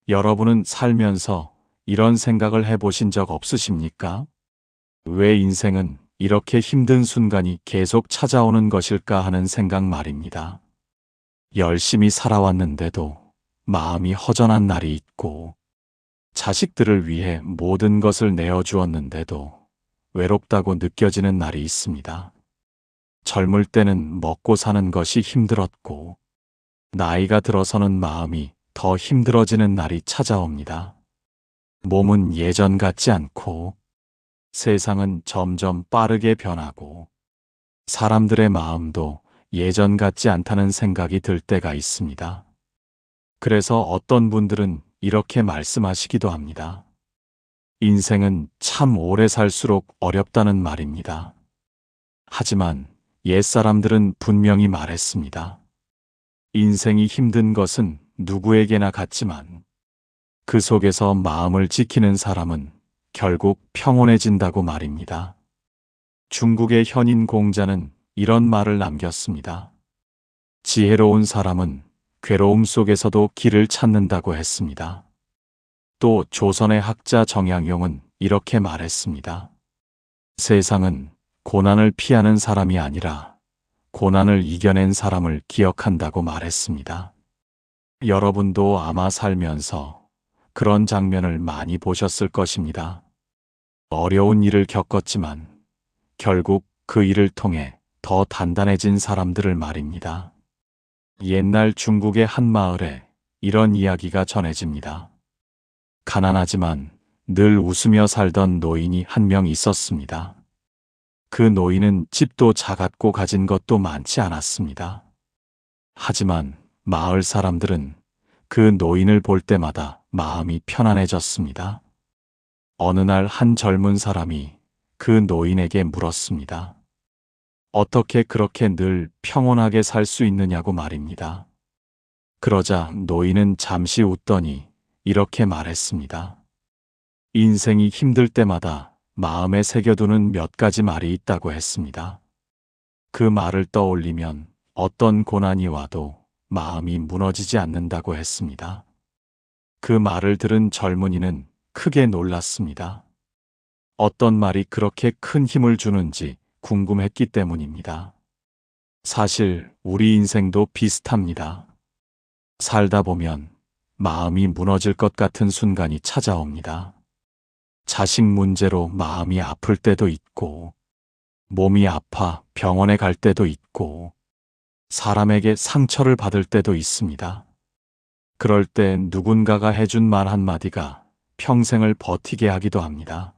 여러분은 살면서 이런 생각을 해보신 적 없으십니까? 왜 인생은 이렇게 힘든 순간이 계속 찾아오는 것일까 하는 생각 말입니다. 열심히 살아왔는데도 마음이 허전한 날이 있고, 자식들을 위해 모든 것을 내어주었는데도 외롭다고 느껴지는 날이 있습니다. 젊을 때는 먹고 사는 것이 힘들었고, 나이가 들어서는 마음이 더 힘들어지는 날이 찾아옵니다. 몸은 예전 같지 않고, 세상은 점점 빠르게 변하고, 사람들의 마음도 예전 같지 않다는 생각이 들 때가 있습니다. 그래서 어떤 분들은 이렇게 말씀하시기도 합니다. 인생은 참 오래 살수록 어렵다는 말입니다. 하지만 옛사람들은 분명히 말했습니다. 인생이 힘든 것은 누구에게나 같지만 그 속에서 마음을 지키는 사람은 결국 평온해진다고 말입니다. 중국의 현인 공자는 이런 말을 남겼습니다. 지혜로운 사람은 괴로움 속에서도 길을 찾는다고 했습니다. 또 조선의 학자 정약용은 이렇게 말했습니다. 세상은 고난을 피하는 사람이 아니라 고난을 이겨낸 사람을 기억한다고 말했습니다. 여러분도 아마 살면서 그런 장면을 많이 보셨을 것입니다. 어려운 일을 겪었지만 결국 그 일을 통해 더 단단해진 사람들을 말입니다. 옛날 중국의 한 마을에 이런 이야기가 전해집니다. 가난하지만 늘 웃으며 살던 노인이 한 명 있었습니다. 그 노인은 집도 작았고 가진 것도 많지 않았습니다. 하지만 마을 사람들은 그 노인을 볼 때마다 마음이 편안해졌습니다. 어느 날 한 젊은 사람이 그 노인에게 물었습니다. 어떻게 그렇게 늘 평온하게 살 수 있느냐고 말입니다. 그러자 노인은 잠시 웃더니 이렇게 말했습니다. 인생이 힘들 때마다 마음에 새겨두는 몇 가지 말이 있다고 했습니다. 그 말을 떠올리면 어떤 고난이 와도 마음이 무너지지 않는다고 했습니다. 그 말을 들은 젊은이는 크게 놀랐습니다. 어떤 말이 그렇게 큰 힘을 주는지 궁금했기 때문입니다. 사실 우리 인생도 비슷합니다. 살다 보면 마음이 무너질 것 같은 순간이 찾아옵니다. 자식 문제로 마음이 아플 때도 있고, 몸이 아파 병원에 갈 때도 있고, 사람에게 상처를 받을 때도 있습니다. 그럴 때 누군가가 해준 말 한마디가 평생을 버티게 하기도 합니다.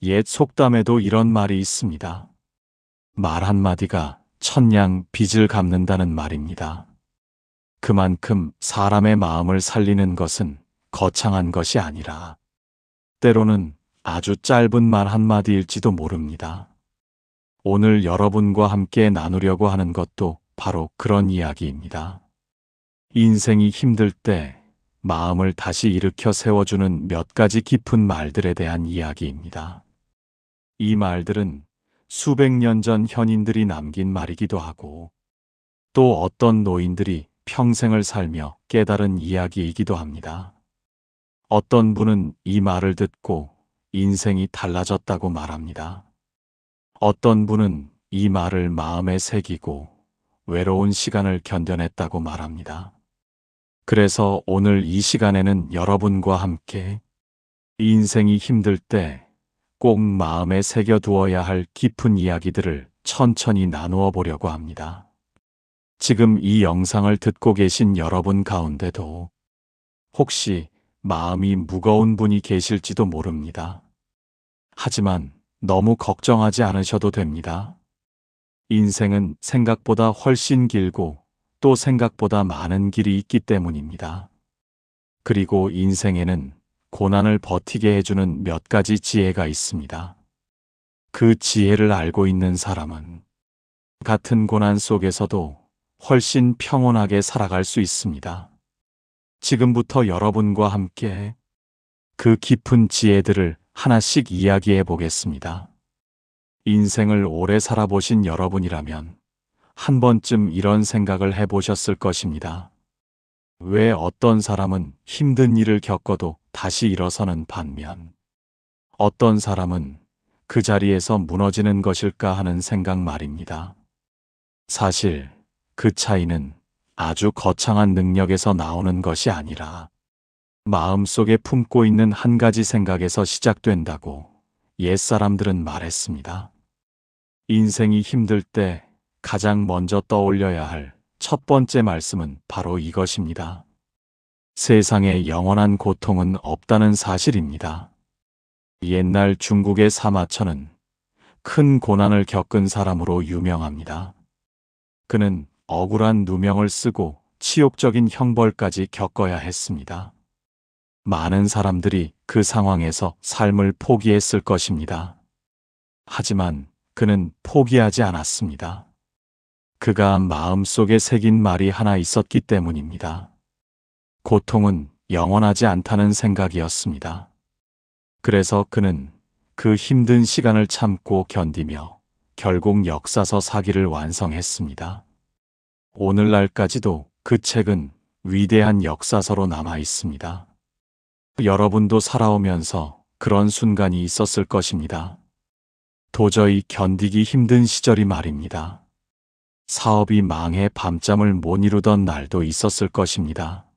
옛 속담에도 이런 말이 있습니다. 말 한마디가 천냥 빚을 갚는다는 말입니다. 그만큼 사람의 마음을 살리는 것은 거창한 것이 아니라 때로는 아주 짧은 말 한마디일지도 모릅니다. 오늘 여러분과 함께 나누려고 하는 것도 바로 그런 이야기입니다. 인생이 힘들 때 마음을 다시 일으켜 세워주는 몇 가지 깊은 말들에 대한 이야기입니다. 이 말들은 수백 년 전 현인들이 남긴 말이기도 하고 또 어떤 노인들이 평생을 살며 깨달은 이야기이기도 합니다. 어떤 분은 이 말을 듣고 인생이 달라졌다고 말합니다. 어떤 분은 이 말을 마음에 새기고 외로운 시간을 견뎌냈다고 말합니다. 그래서 오늘 이 시간에는 여러분과 함께 인생이 힘들 때 꼭 마음에 새겨두어야 할 깊은 이야기들을 천천히 나누어 보려고 합니다. 지금 이 영상을 듣고 계신 여러분 가운데도 혹시 마음이 무거운 분이 계실지도 모릅니다. 하지만 너무 걱정하지 않으셔도 됩니다. 인생은 생각보다 훨씬 길고 또 생각보다 많은 길이 있기 때문입니다. 그리고 인생에는 고난을 버티게 해주는 몇 가지 지혜가 있습니다. 그 지혜를 알고 있는 사람은 같은 고난 속에서도 훨씬 평온하게 살아갈 수 있습니다. 지금부터 여러분과 함께 그 깊은 지혜들을 하나씩 이야기해 보겠습니다. 인생을 오래 살아보신 여러분이라면 한 번쯤 이런 생각을 해보셨을 것입니다. 왜 어떤 사람은 힘든 일을 겪어도 다시 일어서는 반면, 어떤 사람은 그 자리에서 무너지는 것일까 하는 생각 말입니다. 사실 그 차이는 아주 거창한 능력에서 나오는 것이 아니라 마음속에 품고 있는 한 가지 생각에서 시작된다고 옛사람들은 말했습니다. 인생이 힘들 때 가장 먼저 떠올려야 할 첫 번째 말씀은 바로 이것입니다. 세상에 영원한 고통은 없다는 사실입니다. 옛날 중국의 사마천은 큰 고난을 겪은 사람으로 유명합니다. 그는 억울한 누명을 쓰고 치욕적인 형벌까지 겪어야 했습니다. 많은 사람들이 그 상황에서 삶을 포기했을 것입니다. 하지만 그는 포기하지 않았습니다. 그가 마음속에 새긴 말이 하나 있었기 때문입니다. 고통은 영원하지 않다는 생각이었습니다. 그래서 그는 그 힘든 시간을 참고 견디며 결국 역사서 사기를 완성했습니다. 오늘날까지도 그 책은 위대한 역사서로 남아 있습니다. 여러분도 살아오면서 그런 순간이 있었을 것입니다. 도저히 견디기 힘든 시절이 말입니다. 사업이 망해 밤잠을 못 이루던 날도 있었을 것입니다.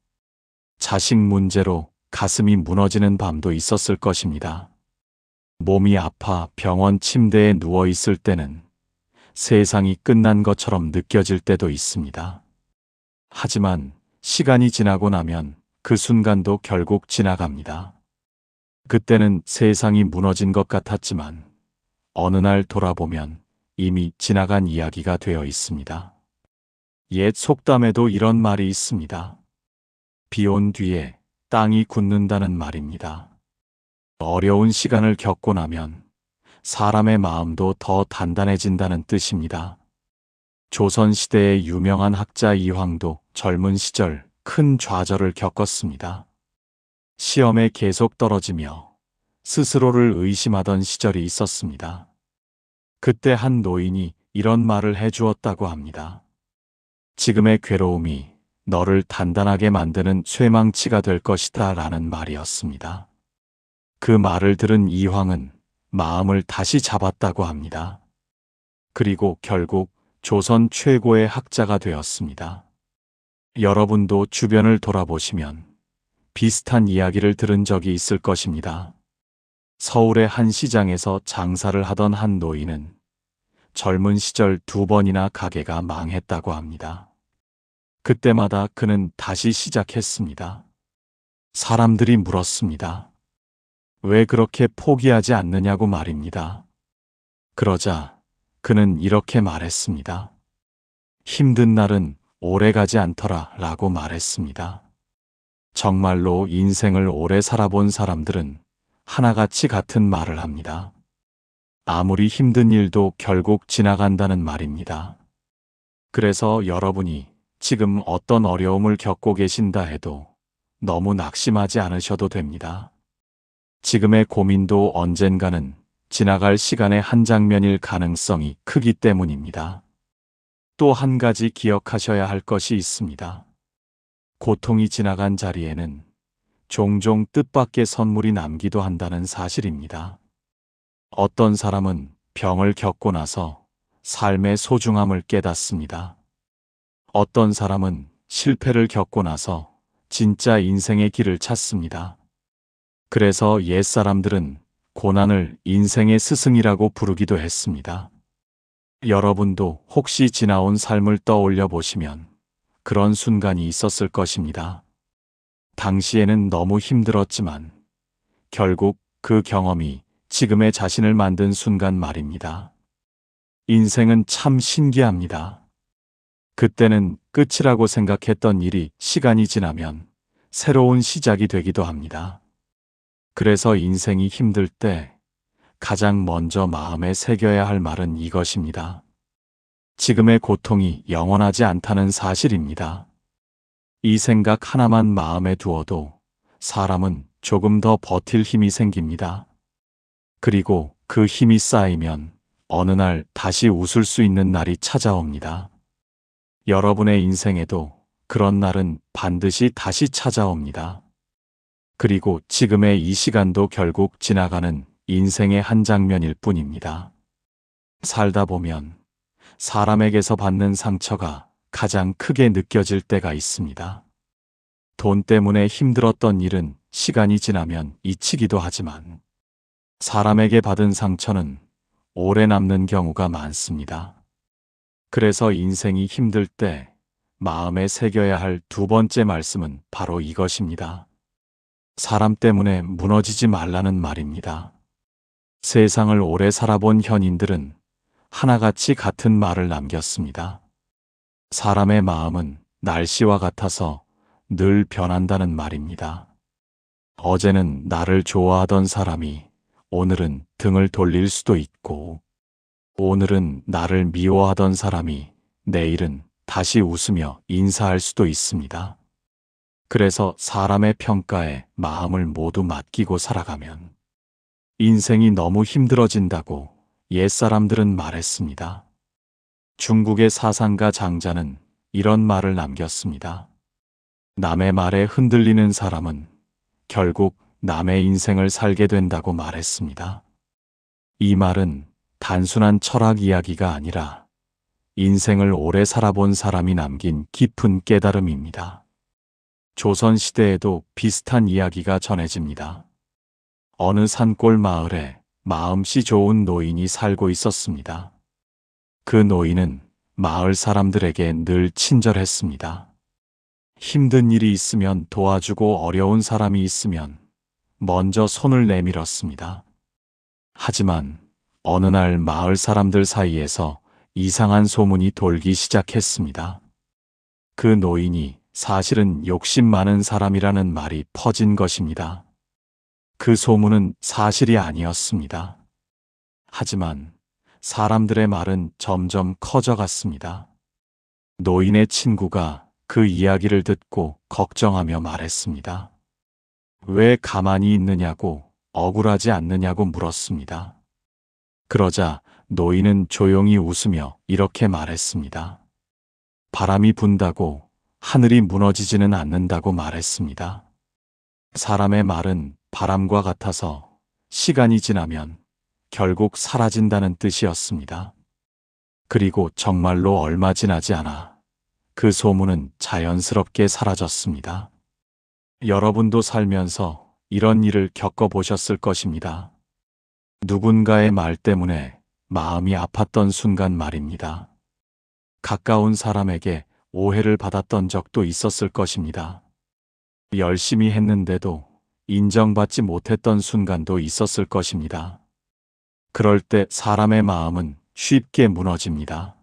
자식 문제로 가슴이 무너지는 밤도 있었을 것입니다. 몸이 아파 병원 침대에 누워 있을 때는 세상이 끝난 것처럼 느껴질 때도 있습니다. 하지만 시간이 지나고 나면 그 순간도 결국 지나갑니다. 그때는 세상이 무너진 것 같았지만 어느 날 돌아보면 이미 지나간 이야기가 되어 있습니다. 옛 속담에도 이런 말이 있습니다. 비 온 뒤에 땅이 굳는다는 말입니다. 어려운 시간을 겪고 나면 사람의 마음도 더 단단해진다는 뜻입니다. 조선시대의 유명한 학자 이황도 젊은 시절 큰 좌절을 겪었습니다. 시험에 계속 떨어지며 스스로를 의심하던 시절이 있었습니다. 그때 한 노인이 이런 말을 해주었다고 합니다. 지금의 괴로움이 너를 단단하게 만드는 쇠망치가 될 것이다 라는 말이었습니다. 그 말을 들은 이황은 마음을 다시 잡았다고 합니다. 그리고 결국 조선 최고의 학자가 되었습니다. 여러분도 주변을 돌아보시면 비슷한 이야기를 들은 적이 있을 것입니다. 서울의 한 시장에서 장사를 하던 한 노인은 젊은 시절 2번이나 가게가 망했다고 합니다. 그때마다 그는 다시 시작했습니다. 사람들이 물었습니다. 왜 그렇게 포기하지 않느냐고 말입니다. 그러자 그는 이렇게 말했습니다. 힘든 날은 오래 가지 않더라 라고 말했습니다. 정말로 인생을 오래 살아본 사람들은 하나같이 같은 말을 합니다. 아무리 힘든 일도 결국 지나간다는 말입니다. 그래서 여러분이 지금 어떤 어려움을 겪고 계신다 해도 너무 낙심하지 않으셔도 됩니다. 지금의 고민도 언젠가는 지나갈 시간의 한 장면일 가능성이 크기 때문입니다. 또 한 가지 기억하셔야 할 것이 있습니다. 고통이 지나간 자리에는 종종 뜻밖의 선물이 남기도 한다는 사실입니다. 어떤 사람은 병을 겪고 나서 삶의 소중함을 깨닫습니다. 어떤 사람은 실패를 겪고 나서 진짜 인생의 길을 찾습니다. 그래서 옛사람들은 고난을 인생의 스승이라고 부르기도 했습니다. 여러분도 혹시 지나온 삶을 떠올려 보시면 그런 순간이 있었을 것입니다. 당시에는 너무 힘들었지만 결국 그 경험이 지금의 자신을 만든 순간 말입니다. 인생은 참 신기합니다. 그때는 끝이라고 생각했던 일이 시간이 지나면 새로운 시작이 되기도 합니다. 그래서 인생이 힘들 때 가장 먼저 마음에 새겨야 할 말은 이것입니다. 지금의 고통이 영원하지 않다는 사실입니다. 이 생각 하나만 마음에 두어도 사람은 조금 더 버틸 힘이 생깁니다. 그리고 그 힘이 쌓이면 어느 날 다시 웃을 수 있는 날이 찾아옵니다. 여러분의 인생에도 그런 날은 반드시 다시 찾아옵니다. 그리고 지금의 이 시간도 결국 지나가는 인생의 한 장면일 뿐입니다. 살다 보면 사람에게서 받는 상처가 가장 크게 느껴질 때가 있습니다. 돈 때문에 힘들었던 일은 시간이 지나면 잊히기도 하지만 사람에게 받은 상처는 오래 남는 경우가 많습니다. 그래서 인생이 힘들 때 마음에 새겨야 할 두 번째 말씀은 바로 이것입니다. 사람 때문에 무너지지 말라는 말입니다. 세상을 오래 살아본 현인들은 하나같이 같은 말을 남겼습니다. 사람의 마음은 날씨와 같아서 늘 변한다는 말입니다. 어제는 나를 좋아하던 사람이 오늘은 등을 돌릴 수도 있고, 오늘은 나를 미워하던 사람이 내일은 다시 웃으며 인사할 수도 있습니다. 그래서 사람의 평가에 마음을 모두 맡기고 살아가면 인생이 너무 힘들어진다고 옛사람들은 말했습니다. 중국의 사상가 장자는 이런 말을 남겼습니다. 남의 말에 흔들리는 사람은 결국 남의 인생을 살게 된다고 말했습니다. 이 말은 단순한 철학 이야기가 아니라 인생을 오래 살아본 사람이 남긴 깊은 깨달음입니다. 조선시대에도 비슷한 이야기가 전해집니다. 어느 산골 마을에 마음씨 좋은 노인이 살고 있었습니다. 그 노인은 마을 사람들에게 늘 친절했습니다. 힘든 일이 있으면 도와주고 어려운 사람이 있으면 먼저 손을 내밀었습니다. 하지만 어느 날 마을 사람들 사이에서 이상한 소문이 돌기 시작했습니다. 그 노인이 사실은 욕심 많은 사람이라는 말이 퍼진 것입니다. 그 소문은 사실이 아니었습니다. 하지만 사람들의 말은 점점 커져갔습니다. 노인의 친구가 그 이야기를 듣고 걱정하며 말했습니다. 왜 가만히 있느냐고, 억울하지 않느냐고 물었습니다. 그러자 노인은 조용히 웃으며 이렇게 말했습니다. 바람이 분다고 하늘이 무너지지는 않는다고 말했습니다. 사람의 말은 바람과 같아서 시간이 지나면 결국 사라진다는 뜻이었습니다. 그리고 정말로 얼마 지나지 않아 그 소문은 자연스럽게 사라졌습니다. 여러분도 살면서 이런 일을 겪어보셨을 것입니다. 누군가의 말 때문에 마음이 아팠던 순간 말입니다. 가까운 사람에게 오해를 받았던 적도 있었을 것입니다. 열심히 했는데도 인정받지 못했던 순간도 있었을 것입니다. 그럴 때 사람의 마음은 쉽게 무너집니다.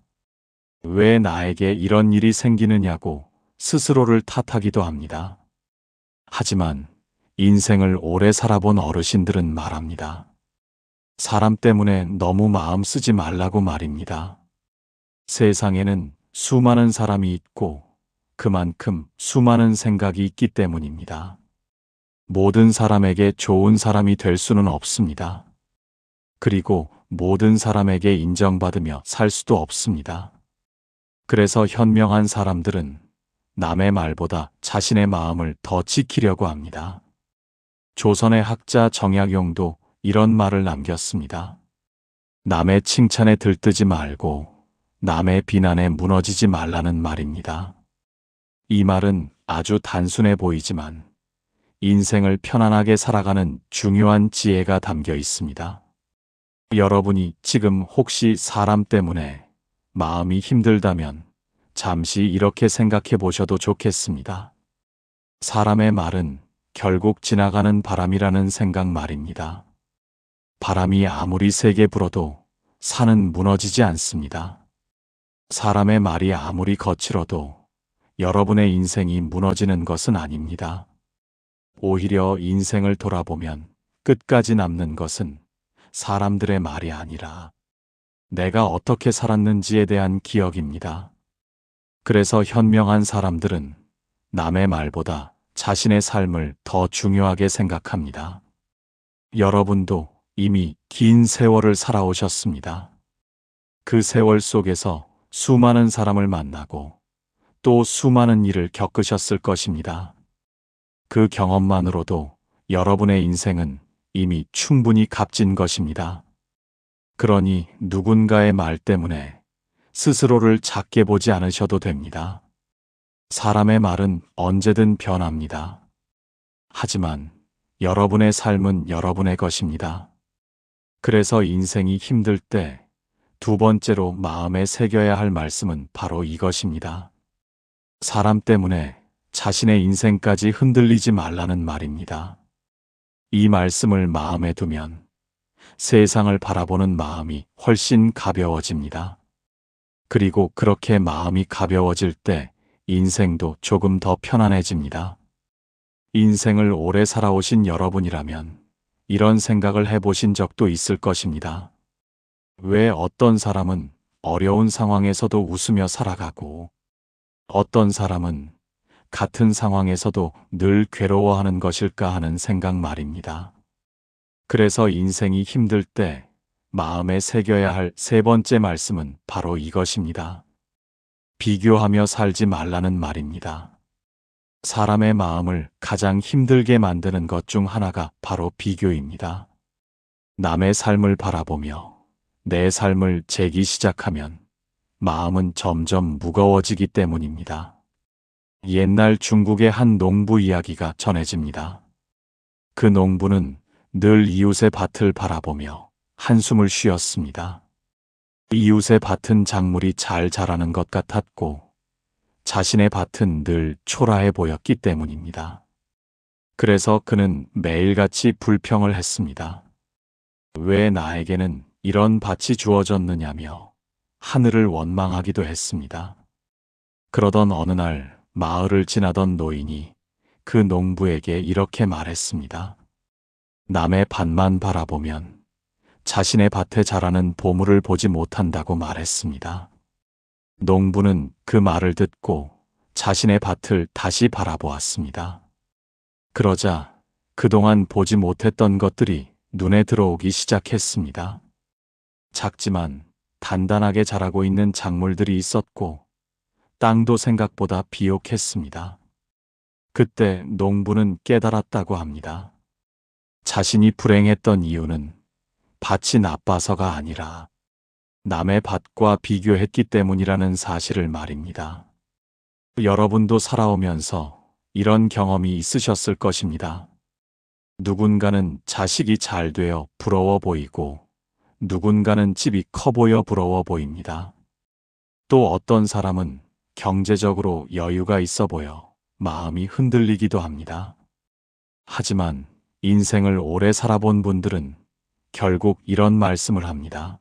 왜 나에게 이런 일이 생기느냐고 스스로를 탓하기도 합니다. 하지만 인생을 오래 살아본 어르신들은 말합니다. 사람 때문에 너무 마음 쓰지 말라고 말입니다. 세상에는 수많은 사람이 있고 그만큼 수많은 생각이 있기 때문입니다. 모든 사람에게 좋은 사람이 될 수는 없습니다. 그리고 모든 사람에게 인정받으며 살 수도 없습니다. 그래서 현명한 사람들은 남의 말보다 자신의 마음을 더 지키려고 합니다. 조선의 학자 정약용도 이런 말을 남겼습니다. 남의 칭찬에 들뜨지 말고 남의 비난에 무너지지 말라는 말입니다. 이 말은 아주 단순해 보이지만 인생을 편안하게 살아가는 중요한 지혜가 담겨 있습니다. 여러분이 지금 혹시 사람 때문에 마음이 힘들다면 잠시 이렇게 생각해 보셔도 좋겠습니다. 사람의 말은 결국 지나가는 바람이라는 생각 말입니다. 바람이 아무리 세게 불어도 산은 무너지지 않습니다. 사람의 말이 아무리 거칠어도 여러분의 인생이 무너지는 것은 아닙니다. 오히려 인생을 돌아보면 끝까지 남는 것은 사람들의 말이 아니라 내가 어떻게 살았는지에 대한 기억입니다. 그래서 현명한 사람들은 남의 말보다 자신의 삶을 더 중요하게 생각합니다. 여러분도 이미 긴 세월을 살아오셨습니다. 그 세월 속에서 수많은 사람을 만나고 또 수많은 일을 겪으셨을 것입니다. 그 경험만으로도 여러분의 인생은 이미 충분히 값진 것입니다. 그러니 누군가의 말 때문에 스스로를 작게 보지 않으셔도 됩니다. 사람의 말은 언제든 변합니다. 하지만 여러분의 삶은 여러분의 것입니다. 그래서 인생이 힘들 때 두 번째로 마음에 새겨야 할 말씀은 바로 이것입니다. 사람 때문에 자신의 인생까지 흔들리지 말라는 말입니다. 이 말씀을 마음에 두면 세상을 바라보는 마음이 훨씬 가벼워집니다. 그리고 그렇게 마음이 가벼워질 때 인생도 조금 더 편안해집니다. 인생을 오래 살아오신 여러분이라면 이런 생각을 해보신 적도 있을 것입니다. 왜 어떤 사람은 어려운 상황에서도 웃으며 살아가고 어떤 사람은 같은 상황에서도 늘 괴로워하는 것일까 하는 생각 말입니다. 그래서 인생이 힘들 때 마음에 새겨야 할 세 번째 말씀은 바로 이것입니다. 비교하며 살지 말라는 말입니다. 사람의 마음을 가장 힘들게 만드는 것 중 하나가 바로 비교입니다. 남의 삶을 바라보며 내 삶을 재기 시작하면 마음은 점점 무거워지기 때문입니다. 옛날 중국의 한 농부 이야기가 전해집니다. 그 농부는 늘 이웃의 밭을 바라보며 한숨을 쉬었습니다. 이웃의 밭은 작물이 잘 자라는 것 같았고 자신의 밭은 늘 초라해 보였기 때문입니다. 그래서 그는 매일같이 불평을 했습니다. 왜 나에게는 이런 밭이 주어졌느냐며 하늘을 원망하기도 했습니다. 그러던 어느 날 마을을 지나던 노인이 그 농부에게 이렇게 말했습니다. 남의 밭만 바라보면 자신의 밭에 자라는 보물을 보지 못한다고 말했습니다. 농부는 그 말을 듣고 자신의 밭을 다시 바라보았습니다. 그러자 그동안 보지 못했던 것들이 눈에 들어오기 시작했습니다. 작지만 단단하게 자라고 있는 작물들이 있었고 땅도 생각보다 비옥했습니다. 그때 농부는 깨달았다고 합니다. 자신이 불행했던 이유는 밭이 나빠서가 아니라 남의 밭과 비교했기 때문이라는 사실을 말입니다. 여러분도 살아오면서 이런 경험이 있으셨을 것입니다. 누군가는 자식이 잘 되어 부러워 보이고 누군가는 집이 커 보여 부러워 보입니다. 또 어떤 사람은 경제적으로 여유가 있어 보여 마음이 흔들리기도 합니다. 하지만 인생을 오래 살아본 분들은 결국 이런 말씀을 합니다.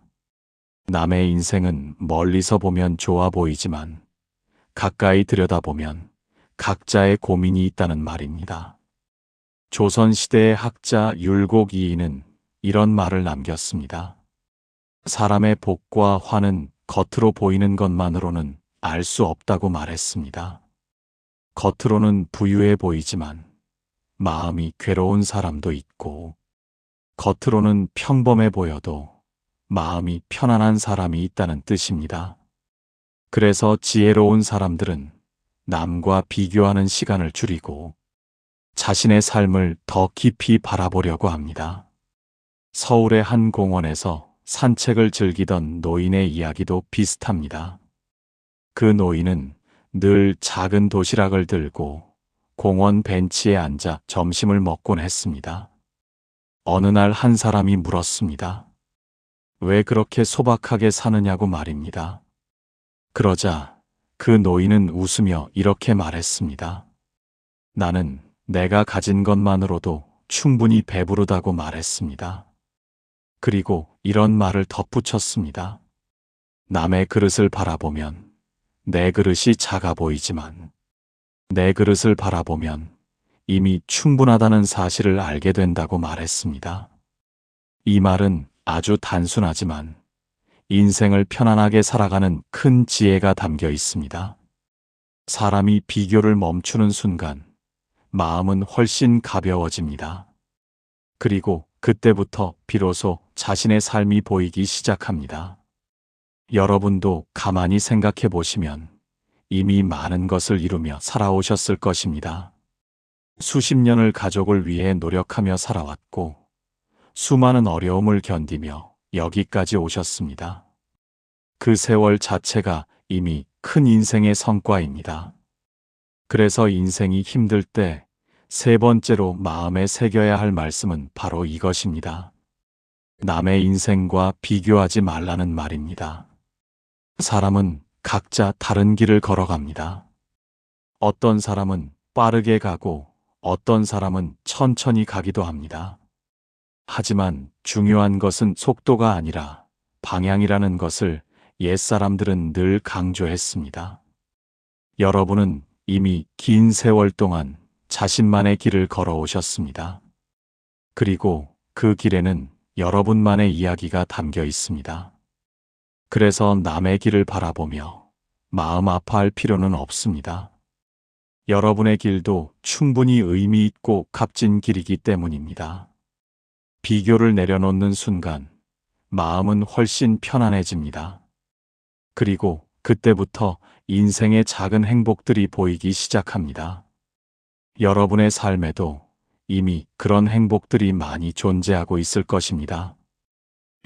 남의 인생은 멀리서 보면 좋아 보이지만 가까이 들여다보면 각자의 고민이 있다는 말입니다. 조선시대의 학자 율곡이인은 이런 말을 남겼습니다. 사람의 복과 화는 겉으로 보이는 것만으로는 알 수 없다고 말했습니다. 겉으로는 부유해 보이지만 마음이 괴로운 사람도 있고 겉으로는 평범해 보여도 마음이 편안한 사람이 있다는 뜻입니다. 그래서 지혜로운 사람들은 남과 비교하는 시간을 줄이고 자신의 삶을 더 깊이 바라보려고 합니다. 서울의 한 공원에서 산책을 즐기던 노인의 이야기도 비슷합니다. 그 노인은 늘 작은 도시락을 들고 공원 벤치에 앉아 점심을 먹곤 했습니다. 어느 날 한 사람이 물었습니다. 왜 그렇게 소박하게 사느냐고 말입니다. 그러자 그 노인은 웃으며 이렇게 말했습니다. 나는 내가 가진 것만으로도 충분히 배부르다고 말했습니다. 그리고 이런 말을 덧붙였습니다. 남의 그릇을 바라보면 내 그릇이 작아 보이지만 내 그릇을 바라보면 이미 충분하다는 사실을 알게 된다고 말했습니다. 이 말은 아주 단순하지만 인생을 편안하게 살아가는 큰 지혜가 담겨 있습니다. 사람이 비교를 멈추는 순간 마음은 훨씬 가벼워집니다. 그리고 그때부터 비로소 자신의 삶이 보이기 시작합니다. 여러분도 가만히 생각해 보시면 이미 많은 것을 이루며 살아오셨을 것입니다. 수십 년을 가족을 위해 노력하며 살아왔고, 수많은 어려움을 견디며 여기까지 오셨습니다. 그 세월 자체가 이미 큰 인생의 성과입니다. 그래서 인생이 힘들 때 세 번째로 마음에 새겨야 할 말씀은 바로 이것입니다. 남의 인생과 비교하지 말라는 말입니다. 사람은 각자 다른 길을 걸어갑니다. 어떤 사람은 빠르게 가고 어떤 사람은 천천히 가기도 합니다. 하지만 중요한 것은 속도가 아니라 방향이라는 것을 옛사람들은 늘 강조했습니다. 여러분은 이미 긴 세월 동안 자신만의 길을 걸어오셨습니다. 그리고 그 길에는 여러분만의 이야기가 담겨 있습니다. 그래서 남의 길을 바라보며 마음 아파할 필요는 없습니다. 여러분의 길도 충분히 의미 있고 값진 길이기 때문입니다. 비교를 내려놓는 순간 마음은 훨씬 편안해집니다. 그리고 그때부터 인생의 작은 행복들이 보이기 시작합니다. 여러분의 삶에도 이미 그런 행복들이 많이 존재하고 있을 것입니다.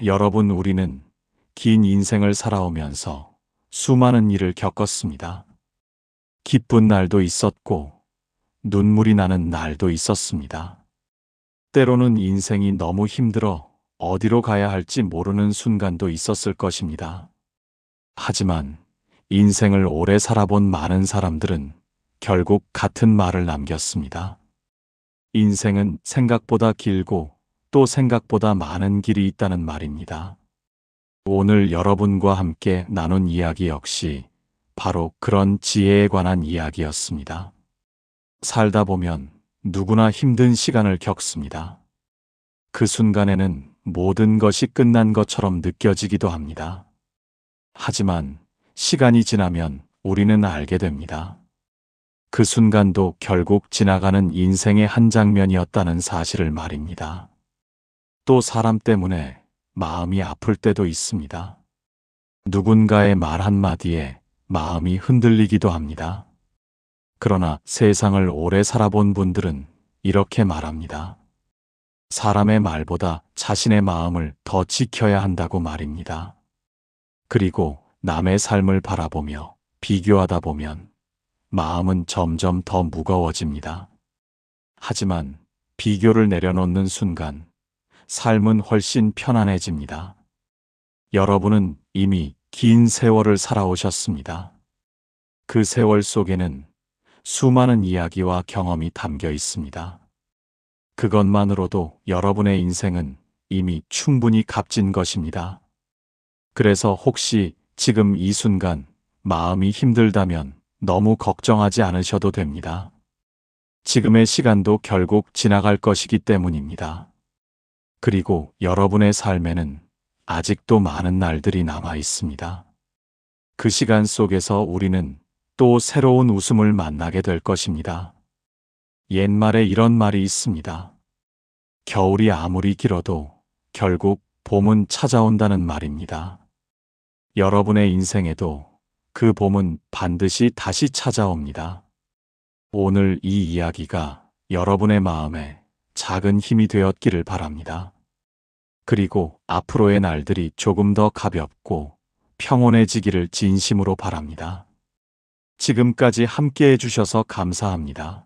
여러분, 우리는 긴 인생을 살아오면서 수많은 일을 겪었습니다. 기쁜 날도 있었고 눈물이 나는 날도 있었습니다. 때로는 인생이 너무 힘들어 어디로 가야 할지 모르는 순간도 있었을 것입니다. 하지만 인생을 오래 살아본 많은 사람들은 결국 같은 말을 남겼습니다. 인생은 생각보다 길고 또 생각보다 많은 길이 있다는 말입니다. 오늘 여러분과 함께 나눈 이야기 역시 바로 그런 지혜에 관한 이야기였습니다. 살다 보면 누구나 힘든 시간을 겪습니다. 그 순간에는 모든 것이 끝난 것처럼 느껴지기도 합니다. 하지만 시간이 지나면 우리는 알게 됩니다. 그 순간도 결국 지나가는 인생의 한 장면이었다는 사실을 말입니다. 또 사람 때문에 마음이 아플 때도 있습니다. 누군가의 말 한마디에 마음이 흔들리기도 합니다. 그러나 세상을 오래 살아본 분들은 이렇게 말합니다. 사람의 말보다 자신의 마음을 더 지켜야 한다고 말입니다. 그리고 남의 삶을 바라보며 비교하다 보면 마음은 점점 더 무거워집니다. 하지만 비교를 내려놓는 순간 삶은 훨씬 편안해집니다. 여러분은 이미 긴 세월을 살아오셨습니다. 그 세월 속에는 수많은 이야기와 경험이 담겨 있습니다. 그것만으로도 여러분의 인생은 이미 충분히 값진 것입니다. 그래서 혹시 지금 이 순간 마음이 힘들다면 너무 걱정하지 않으셔도 됩니다. 지금의 시간도 결국 지나갈 것이기 때문입니다. 그리고 여러분의 삶에는 아직도 많은 날들이 남아 있습니다. 그 시간 속에서 우리는 또 새로운 웃음을 만나게 될 것입니다. 옛말에 이런 말이 있습니다. 겨울이 아무리 길어도 결국 봄은 찾아온다는 말입니다. 여러분의 인생에도 그 봄은 반드시 다시 찾아옵니다. 오늘 이 이야기가 여러분의 마음에 작은 힘이 되었기를 바랍니다. 그리고 앞으로의 날들이 조금 더 가볍고 평온해지기를 진심으로 바랍니다. 지금까지 함께 해주셔서 감사합니다.